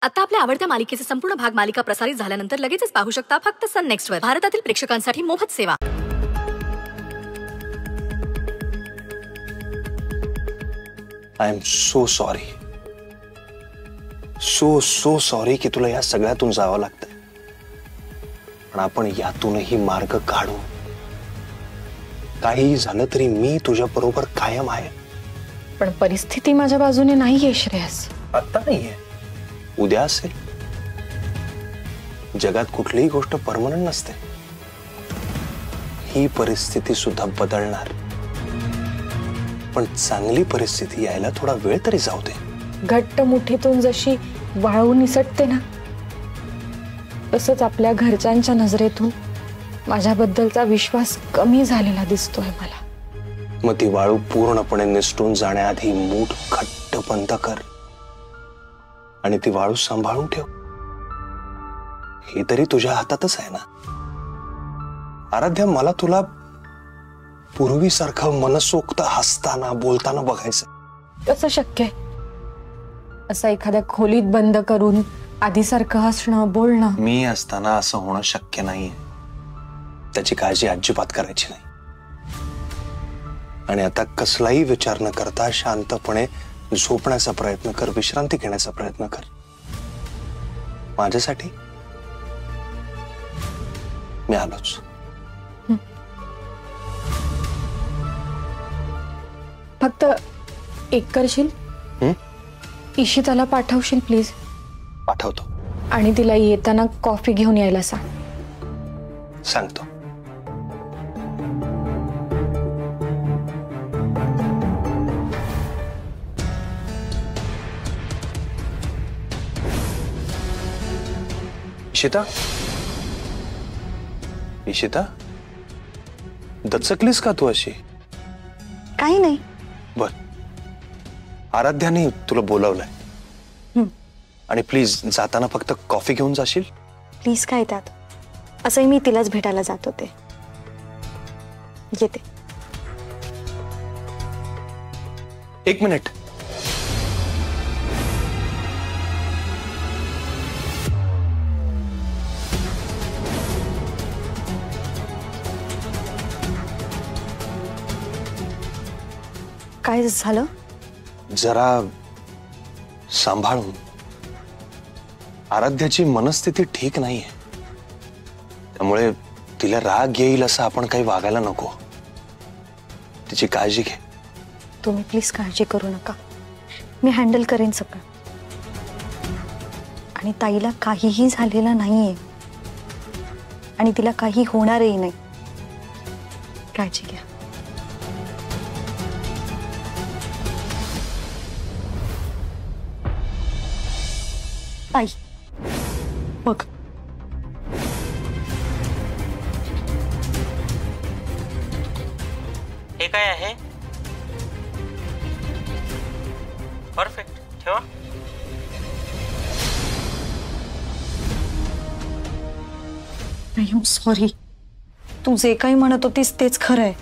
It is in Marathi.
आता आपल्या आवडत्या मालिकेचे संपूर्ण भाग मालिका प्रसारित झाल्यानंतर लगेचच पाहू शकता फक्त सन नेक्स्ट वर. भारतातील प्रेक्षकांसाठी मोफत सेवा. I am so sorry, so sorry की तुला या सगळ्यातून जावं लागतंय. पण आपण यातूनही मार्ग काढू. काही झालं तरी मी तुझ्या बरोबर कायम आहे. पण परिस्थिती माझ्या बाजूने नाहीये श्रेयस. आता नाहीये, उद्या असेल. जगात कुठलीही गोष्ट परमनंट नसते. ही परिस्थिती सुद्धा बदलणार. पण चांगली परिस्थिती यायला थोडा वेळ तरी जाऊ दे. घट्ट मुठीतून जशी वाळू निसटते ना, तसंच आपल्या घरच्यांच्या नजरेतून माझ्याबद्दलचा विश्वास कमी झालेला दिसतोय मला. मग ती वाळू पूर्णपणे निसटून जाण्याआधी मूठ घट्ट बंद कर आणि ती वाळू सांभाळून ठेव. हे तरी तुझ्या हातातच आहे ना. आराध्या, मला तुला पूर्वीसारखं मनसोक्त हसताना बोलताना बघायचं. कसं शक्य आहे असं एखाद्या खोलीत बंद करून आधीसारखं हसणं बोलणं? मी असताना असं होणं शक्य नाहीये. त्याची काळजी अजिबात करायची नाही. आणि आता कसलाही विचार न करता शांतपणे झोपण्याचा प्रयत्न कर, विश्रांती घेण्याचा प्रयत्न कर. माझ्यासाठी मी आलोच. फक्त एक करशील? इशिताला पाठवशील प्लीज? पाठवतो. आणि तिला येताना कॉफी घेऊन यायला सांग. सांगतो. इशिता, इशिता, दचकलीस का तू अशी? काही नाही. बर, आराध्याने तुला बोलावलंय. आणि प्लीज जाताना फक्त कॉफी घेऊन जाशील? प्लीज काय त्यात, असंही मी तिलाच भेटायला जात होते. येते. एक मिनिट. काय झालं? जरा सांभाळून. आराध्याची मनस्थिती ठीक नाहीये, त्यामुळे तिला राग येईल असं आपण काही वागायला नको. तिची काळजी घे. तुम्ही प्लीज काळजी करू नका. मी हँडल करेन सगळं. आणि ताईला काहीही झालेलं नाहीये आणि तिला काही होणारही नाही. काळजी घ्या. ताई बघ, हे काय आहे? परफेक्ट, ठेवा. I am sorry. तू जे काही म्हणत होतीस तेच खरं आहे.